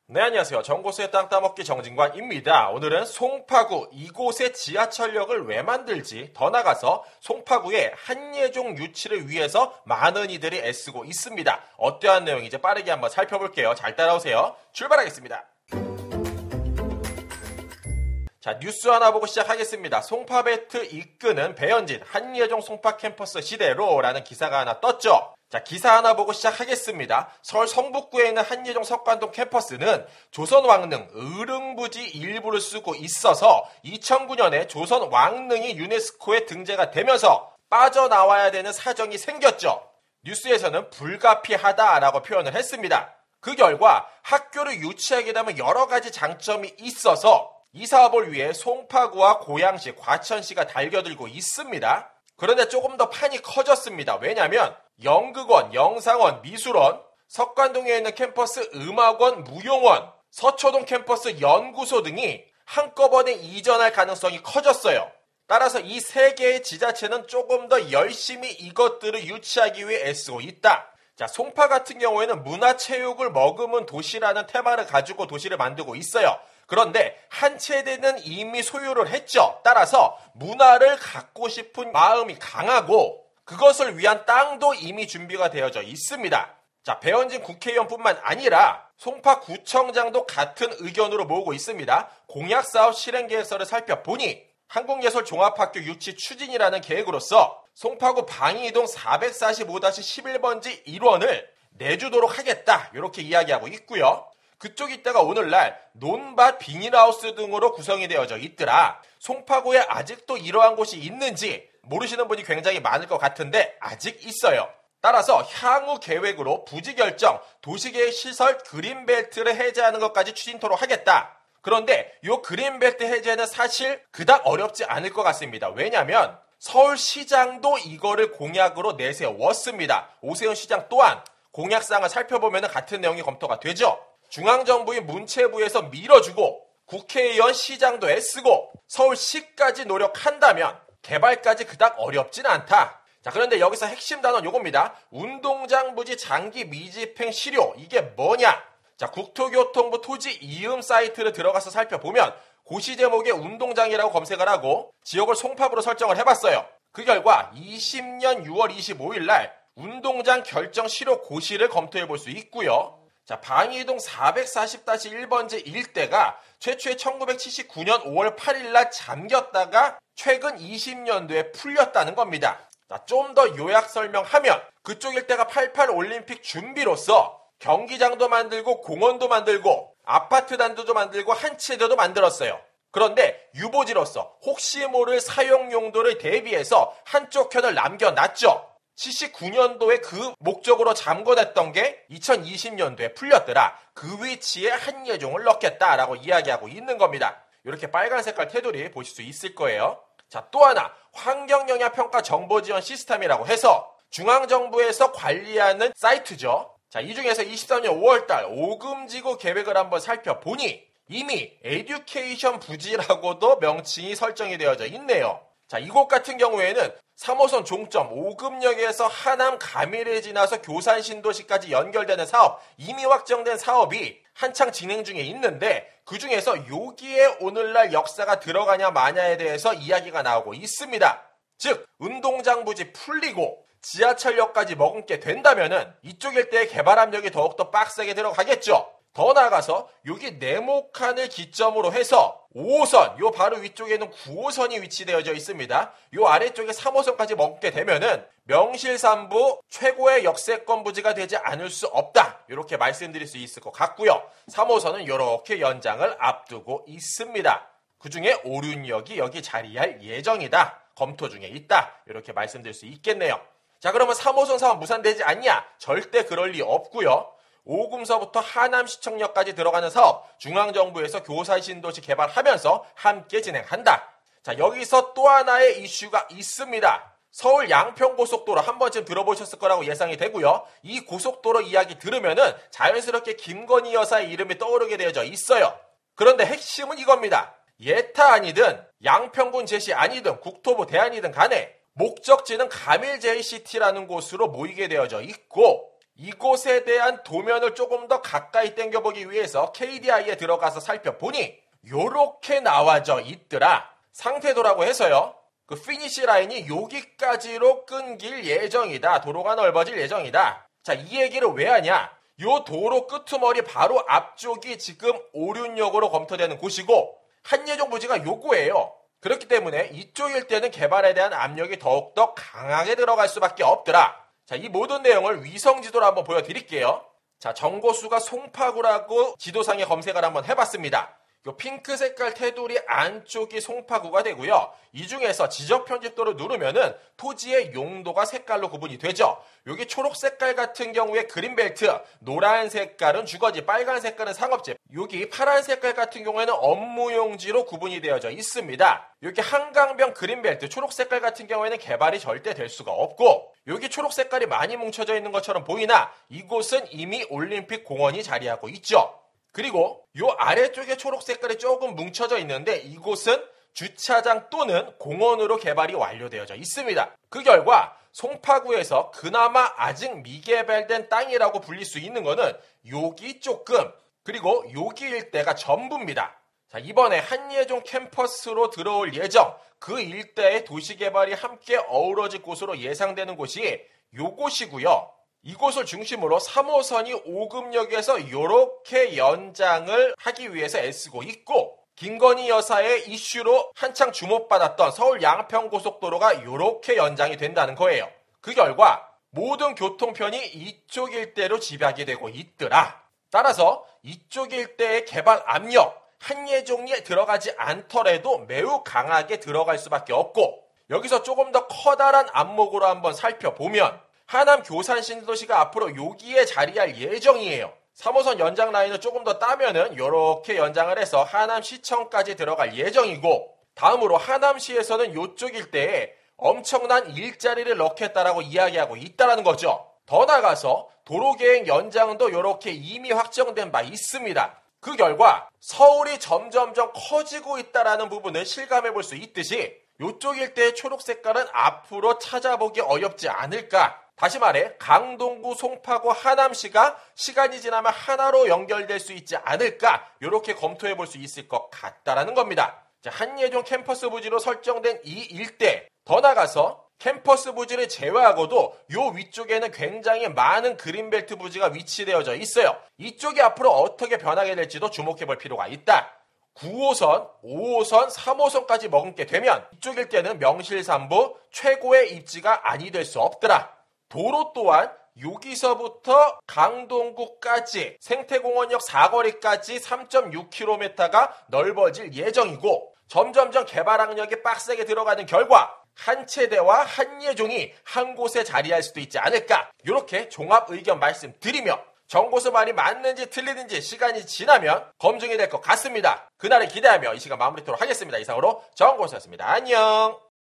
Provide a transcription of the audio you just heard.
네, 안녕하세요. 정고수의 땅 따먹기 정진관입니다. 오늘은 송파구 이곳의 지하철역을 왜 만들지, 더 나아가서 송파구의 한예종 유치를 위해서 많은 이들이 애쓰고 있습니다. 어떠한 내용인지 빠르게 한번 살펴볼게요. 잘 따라오세요. 출발하겠습니다. 자, 뉴스 하나 보고 시작하겠습니다. 송파베트 이끄는 배현진 한예종 송파 캠퍼스 시대로라는 기사가 하나 떴죠. 자, 기사 하나 보고 시작하겠습니다. 서울 성북구에 있는 한예종 석관동 캠퍼스는 조선 왕릉 의릉부지 일부를 쓰고 있어서 2009년에 조선 왕릉이 유네스코에 등재가 되면서 빠져나와야 되는 사정이 생겼죠. 뉴스에서는 불가피하다라고 표현을 했습니다. 그 결과 학교를 유치하게 되면 여러 가지 장점이 있어서 이 사업을 위해 송파구와 고양시, 과천시가 달겨들고 있습니다. 그런데 조금 더 판이 커졌습니다. 왜냐하면 연극원, 영상원, 미술원, 석관동에 있는 캠퍼스 음악원, 무용원, 서초동 캠퍼스 연구소 등이 한꺼번에 이전할 가능성이 커졌어요. 따라서 이 세 개의 지자체는 조금 더 열심히 이것들을 유치하기 위해 애쓰고 있다. 자, 송파 같은 경우에는 문화체육을 머금은 도시라는 테마를 가지고 도시를 만들고 있어요. 그런데 한 채대는 이미 소유를 했죠. 따라서 문화를 갖고 싶은 마음이 강하고 그것을 위한 땅도 이미 준비가 되어져 있습니다. 자, 배현진 국회의원뿐만 아니라 송파구청장도 같은 의견으로 모으고 있습니다. 공약사업 실행계획서를 살펴보니 한국예술종합학교 유치 추진이라는 계획으로서 송파구 방이동 445-11번지 1원을 내주도록 하겠다, 이렇게 이야기하고 있고요. 그쪽 이때가 오늘날 논밭, 비닐하우스 등으로 구성이 되어져 있더라. 송파구에 아직도 이러한 곳이 있는지 모르시는 분이 굉장히 많을 것 같은데 아직 있어요. 따라서 향후 계획으로 부지 결정, 도시계획 시설 그린벨트를 해제하는 것까지 추진토록 하겠다. 그런데 이 그린벨트 해제는 사실 그닥 어렵지 않을 것 같습니다. 왜냐하면 서울시장도 이거를 공약으로 내세웠습니다. 오세훈 시장 또한 공약사항을 살펴보면 같은 내용이 검토가 되죠. 중앙정부의 문체부에서 밀어주고 국회의원, 시장도 애쓰고 서울시까지 노력한다면 개발까지 그닥 어렵진 않다. 자, 그런데 여기서 핵심 단어는 요겁니다. 운동장 부지 장기 미집행 실효. 이게 뭐냐? 자, 국토교통부 토지 이음 사이트를 들어가서 살펴보면 고시 제목에 운동장이라고 검색을 하고 지역을 송파구로 설정을 해봤어요. 그 결과 20년 6월 25일 날 운동장 결정 실효 고시를 검토해 볼 수 있고요. 자, 방이동 440-1번지 일대가 최초에 1979년 5월 8일 날 잠겼다가 최근 20년도에 풀렸다는 겁니다. 자, 좀 더 요약 설명하면 그쪽 일대가 88 올림픽 준비로서 경기장도 만들고 공원도 만들고 아파트 단지도 만들고 한 채도도 만들었어요. 그런데 유보지로서 혹시 모를 사용 용도를 대비해서 한쪽 편을 남겨놨죠. 79년도에 그 목적으로 잠궈냈던 게 2020년도에 풀렸더라. 그 위치에 한예종을 넣겠다라고 이야기하고 있는 겁니다. 이렇게 빨간 색깔 테두리 보실 수 있을 거예요. 자, 또 하나 환경영향평가 정보지원 시스템이라고 해서 중앙정부에서 관리하는 사이트죠. 자, 이 중에서 23년 5월달 오금지구 계획을 한번 살펴보니 이미 에듀케이션 부지라고도 명칭이 설정이 되어져 있네요. 자, 이곳 같은 경우에는 3호선 종점 오금역에서 하남 가미를 지나서 교산 신도시까지 연결되는 사업, 이미 확정된 사업이 한창 진행 중에 있는데 그 중에서 여기에 오늘날 역사가 들어가냐 마냐에 대해서 이야기가 나오고 있습니다. 즉 운동장 부지 풀리고 지하철역까지 머금게 된다면은 이쪽 일대의 개발 압력이 더욱더 빡세게 들어가겠죠. 더 나아가서 여기 네모칸을 기점으로 해서 5호선, 요 바로 위쪽에는 9호선이 위치되어져 있습니다. 요 아래쪽에 3호선까지 먹게 되면은 명실상부 최고의 역세권 부지가 되지 않을 수 없다. 이렇게 말씀드릴 수 있을 것 같고요. 3호선은 이렇게 연장을 앞두고 있습니다. 그중에 오륜역이 여기 자리할 예정이다. 검토 중에 있다. 이렇게 말씀드릴 수 있겠네요. 자, 그러면 3호선 사업 무산되지 않냐? 절대 그럴 리 없고요. 오금서부터 하남시청역까지 들어가는 사업 중앙정부에서 교산신도시 개발하면서 함께 진행한다. 자, 여기서 또 하나의 이슈가 있습니다. 서울 양평고속도로 한 번쯤 들어보셨을 거라고 예상이 되고요. 이 고속도로 이야기 들으면은 자연스럽게 김건희 여사의 이름이 떠오르게 되어져 있어요. 그런데 핵심은 이겁니다. 예타 아니든 양평군 제시 아니든 국토부 대안이든 간에 목적지는 가밀 JCT라는 곳으로 모이게 되어져 있고 이곳에 대한 도면을 조금 더 가까이 당겨보기 위해서 KDI에 들어가서 살펴보니 요렇게 나와져 있더라. 상태도라고 해서요. 그 피니시 라인이 여기까지로 끊길 예정이다. 도로가 넓어질 예정이다. 자, 이 얘기를 왜 하냐? 요 도로 끄트머리 바로 앞쪽이 지금 오륜역으로 검토되는 곳이고 한예종 부지가 요거예요. 그렇기 때문에 이쪽 일대는 개발에 대한 압력이 더욱더 강하게 들어갈 수밖에 없더라. 자, 이 모든 내용을 위성 지도로 한번 보여드릴게요. 자, 정고수가 송파구라고 지도상에 검색을 한번 해봤습니다. 요 핑크 색깔 테두리 안쪽이 송파구가 되고요. 이 중에서 지적 편집도를 누르면은 토지의 용도가 색깔로 구분이 되죠. 여기 초록 색깔 같은 경우에 그린벨트, 노란 색깔은 주거지, 빨간 색깔은 상업지, 여기 파란 색깔 같은 경우에는 업무용지로 구분이 되어져 있습니다. 여기 한강변 그린벨트, 초록 색깔 같은 경우에는 개발이 절대 될 수가 없고, 여기 초록 색깔이 많이 뭉쳐져 있는 것처럼 보이나 이곳은 이미 올림픽 공원이 자리하고 있죠. 그리고 요 아래쪽에 초록 색깔이 조금 뭉쳐져 있는데 이곳은 주차장 또는 공원으로 개발이 완료되어져 있습니다. 그 결과 송파구에서 그나마 아직 미개발된 땅이라고 불릴 수 있는 거는 여기 조금, 그리고 여기 일대가 전부입니다. 자, 이번에 한예종 캠퍼스로 들어올 예정, 그 일대의 도시개발이 함께 어우러질 곳으로 예상되는 곳이 요곳이고요. 이곳을 중심으로 3호선이 오금역에서 이렇게 연장을 하기 위해서 애쓰고 있고, 김건희 여사의 이슈로 한창 주목받았던 서울 양평고속도로가 이렇게 연장이 된다는 거예요. 그 결과 모든 교통편이 이쪽 일대로 집약이 되고 있더라. 따라서 이쪽 일대의 개발 압력, 한예종에 들어가지 않더라도 매우 강하게 들어갈 수밖에 없고, 여기서 조금 더 커다란 안목으로 한번 살펴보면 하남 교산 신도시가 앞으로 여기에 자리할 예정이에요. 3호선 연장 라인을 조금 더 따면은 이렇게 연장을 해서 하남시청까지 들어갈 예정이고, 다음으로 하남시에서는 이쪽 일대에 엄청난 일자리를 넣겠다라고 이야기하고 있다는 거죠. 더 나아가서 도로계획 연장도 이렇게 이미 확정된 바 있습니다. 그 결과 서울이 점점점 커지고 있다는 부분을 실감해 볼 수 있듯이 이쪽 일대의 초록 색깔은 앞으로 찾아보기 어렵지 않을까. 다시 말해 강동구, 송파구, 하남시가 시간이 지나면 하나로 연결될 수 있지 않을까, 이렇게 검토해 볼 수 있을 것 같다라는 겁니다. 자, 한예종 캠퍼스 부지로 설정된 이 일대, 더 나가서 캠퍼스 부지를 제외하고도 요 위쪽에는 굉장히 많은 그린벨트 부지가 위치되어져 있어요. 이쪽이 앞으로 어떻게 변하게 될지도 주목해 볼 필요가 있다. 9호선, 5호선, 3호선까지 머금게 되면 이쪽 일대는 명실상부 최고의 입지가 아니 될 수 없더라. 도로 또한 여기서부터 강동구까지 생태공원역 사거리까지 3.6km가 넓어질 예정이고, 점점점 개발 압력이 빡세게 들어가는 결과 한체대와 한예종이 한 곳에 자리할 수도 있지 않을까, 이렇게 종합 의견 말씀드리며 정고수 말이 맞는지 틀리는지 시간이 지나면 검증이 될 것 같습니다. 그날을 기대하며 이 시간 마무리토록 하겠습니다. 이상으로 정고수였습니다. 안녕.